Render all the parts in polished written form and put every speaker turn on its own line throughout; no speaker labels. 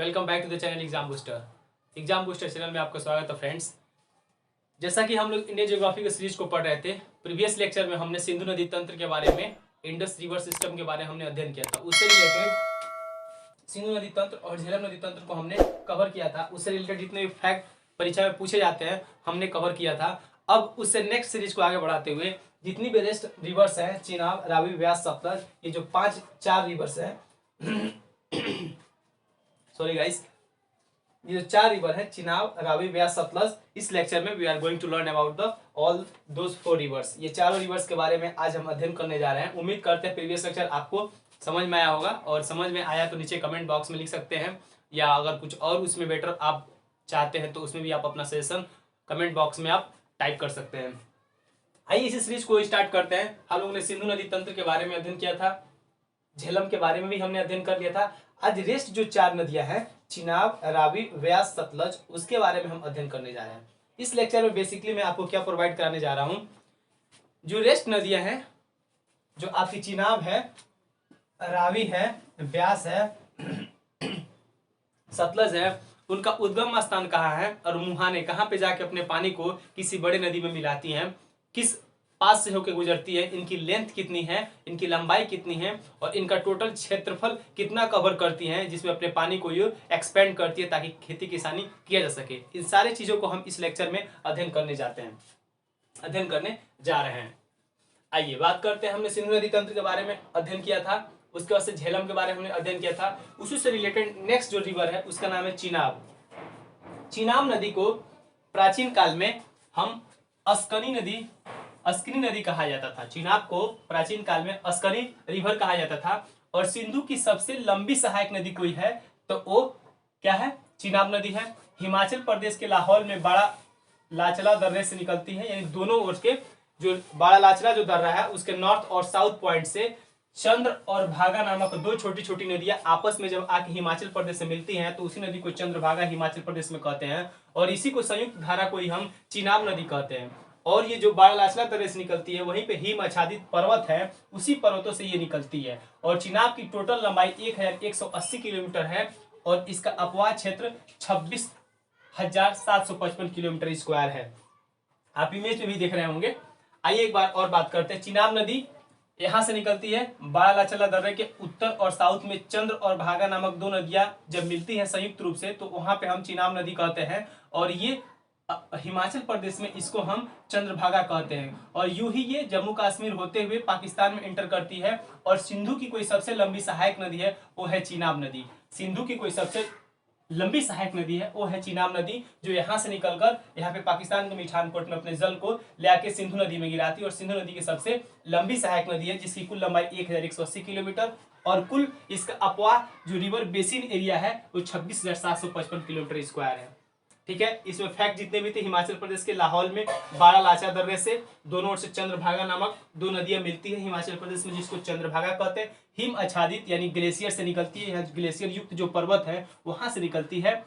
Welcome back to the channel exam booster. Exam booster channel में आपका स्वागत है फ्रेंड्स। जैसा कि हम लोग इंडियन ज्योग्राफी के सीरीज को पढ़ रहे थे, प्रीवियस लेक्चर में हमने सिंधु नदी तंत्र के बारे में, इंडस रिवर सिस्टम के बारे में हमने अध्ययन किया था। उससे रिलेटेड सिंधु नदी तंत्र और झेलम नदी तंत्र को हमने कवर किया था। उससे रिलेटेड जितने भी फैक्ट परीक्षा में पूछे जाते हैं हमने कवर किया था। अब उससे नेक्स्ट सीरीज को आगे बढ़ाते हुए जितनी भी रेस्ट रिवर्स हैं, चिनाब, रावी, व्यास, सतलज, ये जो चार रिवर्स हैं सॉरी गाइस, ये जो चार रिवर है चिनाब, रावी, व्यास, सतलज, इस लेक्चर में we are going to learn about the all those 4 rivers. ये चारों रिवर्स के बारे में आज हम अध्ययन करने जा रहे हैं। उम्मीद करते हैं प्रीवियस लेक्चर आपको समझ में आया होगा, और समझ में आया तो नीचे कमेंट बॉक्स में लिख सकते हैं, या अगर कुछ और उसमें बेटर आप चाहते हैं तो उसमें भी आप अपना सजेशन कमेंट बॉक्स में आप टाइप कर सकते हैं। आइए इसी सीरीज को स्टार्ट करते हैं। हम लोगों ने सिंधु नदी तंत्र के बारे में अध्ययन किया था, झेलम के बारे में भी हमने अध्ययन कर लिया था। आज रेस्ट जो चार नदियां हैं, चिनाब, रावी, व्यास, सतलज, उसके बारे में हम अध्ययन करने जा रहे हैं। इस लेक्चर में बेसिकली मैं आपको क्या प्रोवाइड कराने जा रहा हूं, जो रेस्ट नदियां हैं, जो आपकी चिनाब है, रावी है, व्यास है, सतलज है, उनका उद्गम स्थान कहाँ है और मुहाने कहाँ पे जाके अपने पानी को किसी बड़े नदी में मिलाती हैं, किस पास से होकर गुजरती है, इनकी लेंथ कितनी है, इनकी लंबाई कितनी है, और इनका टोटल क्षेत्रफल कितना कवर करती हैं, जिसमें अपने पानी को ये एक्सपेंड करती है ताकि खेती किसानी किया जा सके। इन सारे चीजों को हम इस लेक्चर में अध्ययन करने जा रहे हैं। आइए बात करते हैं। हमने सिंधु नदी तंत्र के बारे में अध्ययन किया था, उसके बाद से झेलम के बारे में हमने अध्ययन किया था। उसी से रिलेटेड नेक्स्ट जो रिवर है उसका नाम है चिनाब। चिनाब नदी को प्राचीन काल में हम अस्कनी नदी कहा जाता था। चिनाब को प्राचीन काल में अस्कनी रिवर कहा जाता था। और सिंधु की सबसे लंबी सहायक नदी कोई है तो वो क्या है, चिनाब नदी है। हिमाचल प्रदेश के लाहौल में बड़ा लाचला दर्रे से निकलती है, यानी दोनों ओर के जो बड़ा लाचला जो दर्रा है उसके नॉर्थ और साउथ पॉइंट से चंद्र और भागा नामक दो छोटी छोटी नदियां आपस में जब आके हिमाचल प्रदेश से मिलती हैं तो उसी नदी को चंद्रभागा हिमाचल प्रदेश में कहते हैं, और इसी को संयुक्त धारा को ही हम चिनाब नदी कहते हैं। और ये जो बाड़ालाचला दर्रे से निकलती है वहीं पे हिम आच्छादित पर्वत है, उसी पर्वतों से ये निकलती है। और चिनाब की टोटल लंबाई 1180 किलोमीटर है, और इसका अपवाह क्षेत्र 26,755 किलोमीटर स्क्वायर है। आप इमेज में भी देख रहे होंगे। आइए एक बार और बात करते हैं। चिनाब नदी यहां से निकलती है, बाड़ालाचला दर्रे के उत्तर और साउथ में चंद्र और भागा नामक दो नदियां जब मिलती हैं संयुक्त रूप से तो वहां पे हम चिनाब नदी कहते हैं। और ये हिमाचल प्रदेश में इसको हम चंद्रभागा कहते हैं। और यूं ही ये जम्मू कश्मीर होते हुए पाकिस्तान में एंटर करती है। और सिंधु की कोई सबसे लंबी सहायक नदी है वो है चिनाब नदी। सिंधु की कोई सबसे लंबी सहायक नदी है वो है चिनाब नदी, जो यहाँ से निकलकर यहाँ पे पाकिस्तान के मिठानकोट में अपने जल को ले आके सिंधु नदी में गिराती है। और सिंधु नदी की सबसे लंबी सहायक नदी है, जिसकी कुल लंबाई 1180 किलोमीटर, और कुल इसका अपवाह जो रिवर बेसिन एरिया है वो 26,755 किलोमीटर स्क्वायर है। ठीक है, इसमें फैक्ट जितने भी थे, हिमाचल प्रदेश के लाहौल में बाड़ालाचा दर्रे से दोनों ओर से चंद्रभागा नामक दो नदियां मिलती है हिमाचल प्रदेश में, जिसको चंद्रभागा कहते हैं। हिम आच्छादित यानी ग्लेशियर से निकलती है, ग्लेशियर युक्त जो पर्वत है वहां से निकलती है,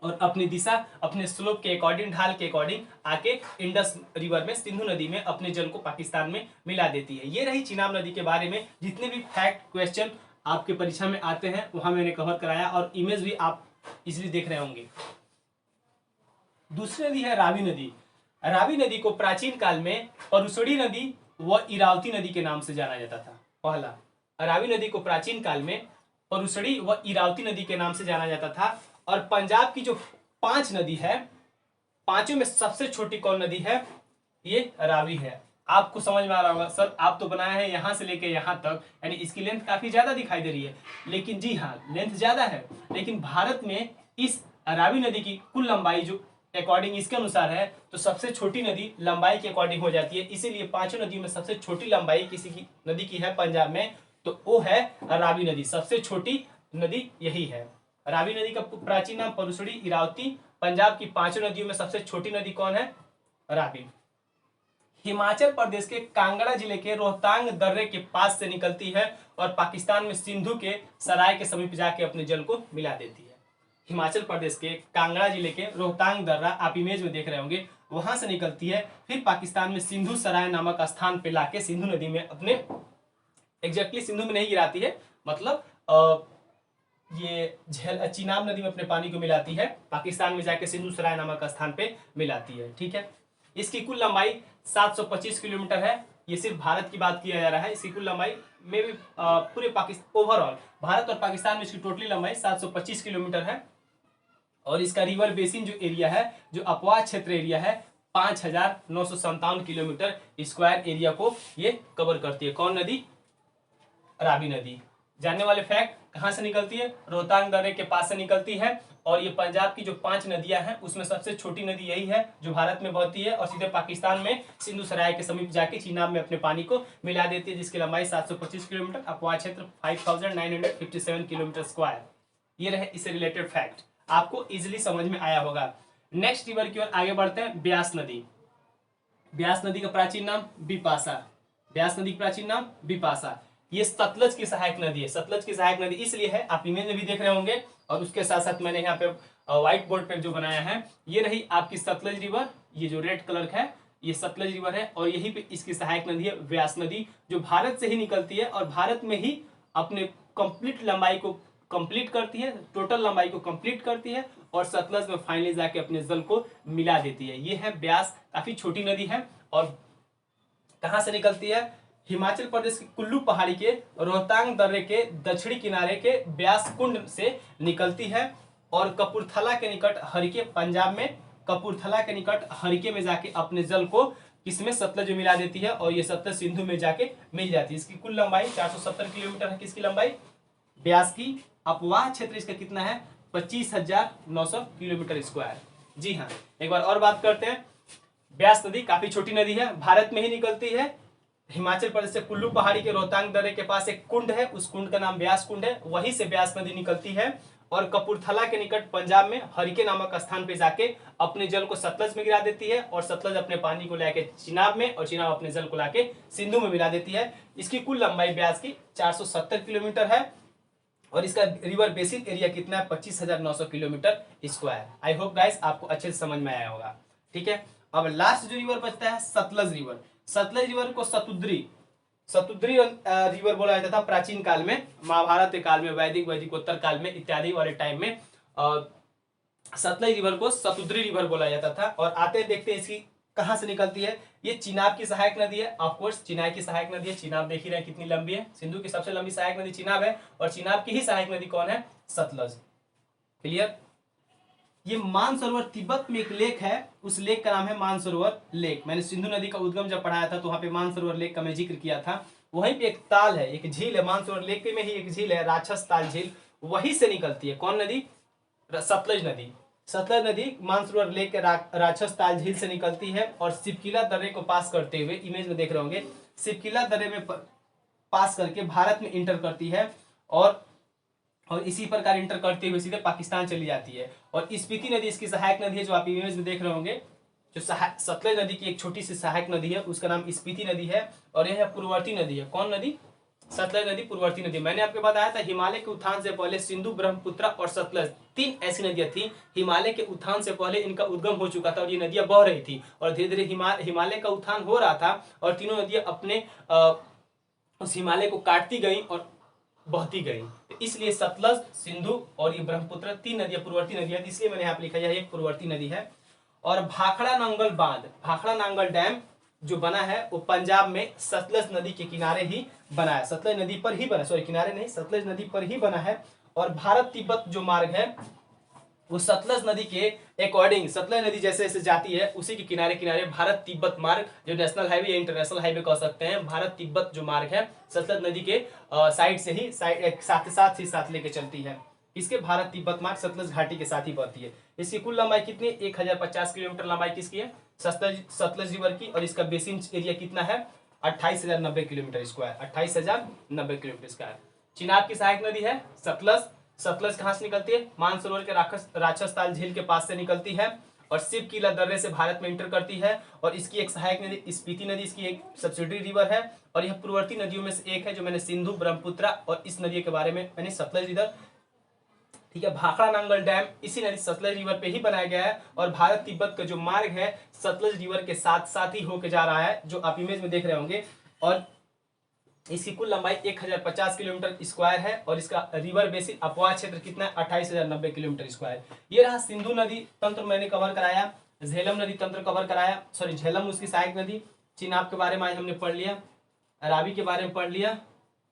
और अपनी दिशा अपने स्लोप के अकॉर्डिंग, ढाल के अकॉर्डिंग आके इंडस रिवर में, सिंधु नदी में अपने जल को पाकिस्तान में मिला देती है। ये रही चिनाब नदी के बारे में जितने भी फैक्ट क्वेश्चन आपके परीक्षा में आते हैं वहां मैंने कवर कराया, और इमेज भी आप इजिली देख रहे होंगे। दूसरी नदी है रावी नदी। रावी नदी को प्राचीन काल में परुसड़ी नदी व इरावती नदी के नाम से जाना जाता था। पहला, रावी नदी को प्राचीन काल में परुसड़ी व इरावती नदी के नाम से जाना जाता था। और पंजाब की जो 5 नदी है, पांचों में सबसे छोटी कौन नदी है, ये रावी है। आपको समझ में आ रहा होगा सर आप तो बनाए हैं यहां से लेके यहां तक, यानी इसकी लेंथ काफी ज्यादा दिखाई दे रही है। लेकिन जी हाँ, लेंथ ज्यादा है, लेकिन भारत में इस रावी नदी की कुल लंबाई जो अकॉर्डिंग इसके अनुसार है तो सबसे छोटी नदी लंबाई के अकॉर्डिंग हो जाती है। इसीलिए पांचों नदियों में सबसे छोटी लंबाई किसी की नदी की है पंजाब में, तो वो है रावी नदी। सबसे छोटी नदी यही है। रावी नदी का प्राचीन नाम परुसड़ी, इरावती। पंजाब की पांचों नदियों में सबसे छोटी नदी कौन है, रावी। हिमाचल प्रदेश के कांगड़ा जिले के रोहतांग दर्रे के पास से निकलती है और पाकिस्तान में सिंधु के सराय के समीप जाके अपने जल को मिला देती है। हिमाचल प्रदेश के कांगड़ा जिले के रोहतांग दर्रा आप इमेज में देख रहे होंगे, वहां से निकलती है, फिर पाकिस्तान में सिंधु सराय नामक स्थान पे लाके सिंधु नदी में अपने, एग्जैक्टली सिंधु में नहीं गिराती है, मतलब ये चीनाब नदी में अपने पानी को मिलाती है, पाकिस्तान में जाके सिंधु सराय नामक स्थान पे मिलाती है। ठीक है, इसकी कुल लंबाई 725 किलोमीटर है। ये सिर्फ भारत की बात किया जा रहा है, इसकी कुल लंबाई में भी पूरे पाकिस्तान ओवरऑल भारत और पाकिस्तान में इसकी टोटली लंबाई 725 किलोमीटर है। और इसका रिवर बेसिन जो एरिया है, जो अपवाह क्षेत्र एरिया है, 5,957 किलोमीटर स्क्वायर एरिया को ये कवर करती है। कौन नदी? रावी नदी। जानने वाले फैक्ट, कहां से निकलती है? रोहतांग दर्रे के पास से निकलती है। और ये पंजाब की जो 5 नदियां हैं उसमें सबसे छोटी नदी यही है जो भारत में बहती है और सीधे पाकिस्तान में सिंधु सराय के समीप जाके चीनाब में अपने पानी को मिला देती है, जिसकी लंबाई 725 किलोमीटर, अपवाह क्षेत्र 5,957 किलोमीटर स्क्वायर। ये रहे इससे रिलेटेड फैक्ट, आपको इजिली समझ में आया होगा। नेक्स्ट रिवर की ओर आगे बढ़ते हैं। ब्यास नदी। ब्यास नदी का प्राचीन नाम बिपाशा। ब्यास नदी का प्राचीन नाम बिपाशा। ये सतलज की सहायक नदी है। सतलज की सहायक नदी इसलिए है, आप इमेज में भी देख रहे होंगे, और उसके साथ साथ मैंने यहाँ पे व्हाइट बोर्ड पे जो बनाया है, ये रही आपकी सतलज रिवर। ये जो रेड कलर का है ये सतलज रिवर है, और यही पे इसकी सहायक नदी है व्यास नदी, जो भारत से ही निकलती है और भारत में ही अपने कंप्लीट लंबाई को कंप्लीट करती है, टोटल लंबाई को कंप्लीट करती है और सतलज में फाइनली जाके अपने जल को मिला देती है। ये है ब्यास, काफी छोटी नदी है। और कहां से निकलती है? हिमाचल प्रदेश की कुल्लू पहाड़ी के रोहतांग दर्रे के दक्षिणी किनारे के ब्यास कुंड से निकलती है और कपूरथला के निकट हरिके, पंजाब में कपूरथला के निकट हरिके में जाके अपने जल को किसमें? सतलज में मिला देती है और ये सतलज सिंधु में जाके मिल जाती है। इसकी कुल लंबाई 470 किलोमीटर है। किसकी लंबाई? ब्यास की। अपवाह क्षेत्र इसका कितना है? 25,900 किलोमीटर स्क्वायर। जी हाँ, एक बार और बात करते हैं। ब्यास नदी काफी छोटी नदी है, भारत में ही निकलती है। हिमाचल प्रदेश से कुल्लू पहाड़ी के रोहतांग दर्रे के पास एक कुंड है, उस कुंड का नाम ब्यास कुंड है, वहीं से ब्यास नदी निकलती है और कपूरथला के निकट पंजाब में हरिके नामक स्थान पे जाके अपने जल को सतलज में गिरा देती है और सतलज अपने पानी को लाके चिनाब में और चिनाब अपने जल को लाके सिंधु में मिला देती है। इसकी कुल लंबाई ब्यास की 470 किलोमीटर है और इसका रिवर बेसिन एरिया कितना है? 25,900 kilometre square. I hope guys आपको अच्छे से समझ में आया होगा। ठीक है, अब लास्ट जो रिवर बचता है सतलज रिवर। सतलज रिवर को सतुद्री रिवर बोला जाता था प्राचीन काल में, महाभारत के काल में, वैदिकोत्तर काल में इत्यादि वाले टाइम में सतलज रिवर को सतुद्री रिवर बोला जाता था। और आते देखते हैं इसकी कहां से निकलती है। ये चिनाब की सहायक नदी है, ऑफकोर्स चिनाब की सहायक नदी है। चिनाब देख ही रहे हैं कितनी लंबी है, सिंधु की सबसे लंबी सहायक नदी चिनाब है और चिनाब की ही सहायक नदी कौन है? सतलज। क्लियर? ये मानसरोवर तिब्बत में एक लेक है, उस लेक का नाम है मानसरोवर लेक। मैंने सिंधु नदी का उद्गम जब पढ़ाया था तो वहां पे मानसरोवर लेक का मैं जिक्र किया था। वहीं पे एक ताल है, एक झील है, मानसरोवर लेक में ही एक झील है, राक्षस ताल झील, वहीं से निकलती है। कौन नदी? सतलज नदी। सतलज नदी मानसरोवर लेक के राक्षस ताल झील से निकलती है और सिपकिला दर्रे को पास करते हुए, इमेज में देख रहे होंगे, सिपकिला दर्रे में पास करके भारत में इंटर करती है और इसी प्रकार इंटर करते हुए सीधे पाकिस्तान चली जाती है। और स्पीति नदी इसकी सहायक नदी है, जो आप इमेज में देख रहे होंगे, जो सतलज नदी की एक छोटी सी सहायक नदी है, उसका नाम स्पीति नदी है और यह पूर्ववर्ती नदी है। कौन नदी? सतलज नदी पूर्ववर्ती नदी। मैंने आपको बताया था हिमालय के उत्थान से पहले सिंधु, ब्रह्मपुत्र और सतलज 3 ऐसी नदियां थी। हिमालय के उत्थान से पहले इनका उद्गम हो चुका था और ये नदियां बह रही थी और धीरे धीरे हिमालय का उत्थान हो रहा था और तीनों नदियां अपने उस हिमालय को काटती गई और बहती गई। तो इसलिए सतलज, सिंधु और ये ब्रह्मपुत्र 3 नदियां पूर्ववर्ती नदियां, इसलिए मैंने यहाँ पे लिखा है एक पूर्ववर्ती नदी है। और भाखड़ा नांगल बांध, भाखड़ा नांगल डैम जो बना है वो पंजाब में सतलज नदी के किनारे ही बना है, सतलज नदी पर ही बना, सॉरी किनारे नहीं, सतलज नदी पर ही बना है। और भारत तिब्बत जो मार्ग है वो सतलज नदी के अकॉर्डिंग, सतलज नदी जैसे जैसे जाती है उसी के किनारे किनारे भारत तिब्बत मार्ग, जो नेशनल हाईवे या इंटरनेशनल हाईवे कह सकते हैं, भारत तिब्बत जो मार्ग है सतलज नदी के साइड से ही साथ लेके चलती है। इसके भारत तिब्बत मार्ग सतलज घाटी के साथ ही बहती है। इसकी कुल लंबाई कितनी? 1050 किलोमीटर लंबाई किसकी है? सतलज रिवर की। और इसका बेसिन एरिया कितना है? 28,090 kilometre square, 28,090 kilometre square. Chenab की सहायक नदी है सतलज। सतलज कहां से निकलती है? मानसरोवर के राक्षस ताल झील के पास से निकलती है और सिपकिला दर्रे से भारत में इंटर करती है। और इसकी एक सहायक नदी स्पीति नदी इसकी एक सब्सिडरी रिवर है और यह पूर्ववर्ती नदियों में से एक है, जो मैंने सिंधु, ब्रह्मपुत्र और इस नदी के बारे में मैंने सतलज रिवर, ठीक है। भाखड़ा नांगल डैम इसी नदी सतलज रिवर पे ही बनाया गया है और भारत तिब्बत का जो मार्ग है सतलज रिवर के साथ साथ ही होके जा रहा है, जो आप इमेज में देख रहे होंगे। और इसकी कुल लंबाई 1050 किलोमीटर स्क्वायर है और इसका रिवर बेसिन अपवाह क्षेत्र कितना है 28,090 किलोमीटर स्क्वायर। ये रहा सिंधु नदी तंत्र मैंने कवर कराया, झेलम नदी तंत्र कवर कराया, सॉरी झेलम उसकी सहायक नदी, चिनाब के बारे में आज हमने पढ़ लिया, रावी के बारे में पढ़ लिया,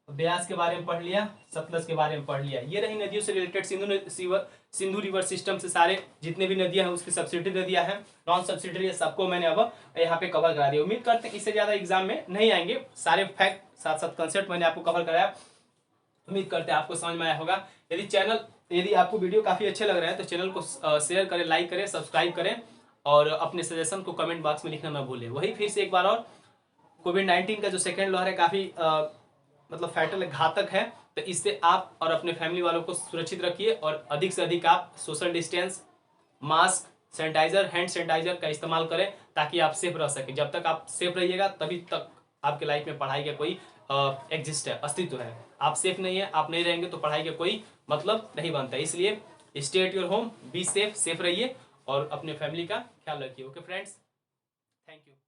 ब्यास के बारे में पढ़ लिया, सतलज के बारे में पढ़ लिया। ये रही नदियों से रिलेटेड सिंधु रिवर सिस्टम से सारे जितने भी नदियां हैं उसकी सब्सिडरी नदियां हैं, नॉन सब्सिडरी, सबको मैंने अब यहाँ पे कवर करा दिया। उम्मीद करते हैं इससे ज्यादा एग्जाम में नहीं आएंगे, सारे फैक्ट साथ साथ कंसेप्ट मैंने आपको कवर कराया। उम्मीद करते हैं आपको समझ में आया होगा। यदि आपको वीडियो काफी अच्छे लग रहे हैं तो चैनल को शेयर करें, लाइक करें, सब्सक्राइब करें और अपने सजेशन को कमेंट बॉक्स में लिखना ना भूलें। वही फिर से एक बार और, कोविड-19 का जो सेकेंड लहर है काफी मतलब फैटल है, घातक है, तो इससे आप और अपने फैमिली वालों को सुरक्षित रखिए और अधिक से अधिक आप social distance, mask, sanitiser, hand sanitiser का इस्तेमाल करें ताकि आप सेफ रह सके। जब तक आप सेफ रहिएगा तभी तक आपके लाइफ में पढ़ाई का कोई एग्जिस्ट है, अस्तित्व है। आप सेफ नहीं है, आप नहीं रहेंगे तो पढ़ाई का कोई मतलब नहीं बनता है। इसलिए stay at your home, be safe, safe रहिए और अपने फैमिली का ख्याल रखिए। Okay friends, thank you.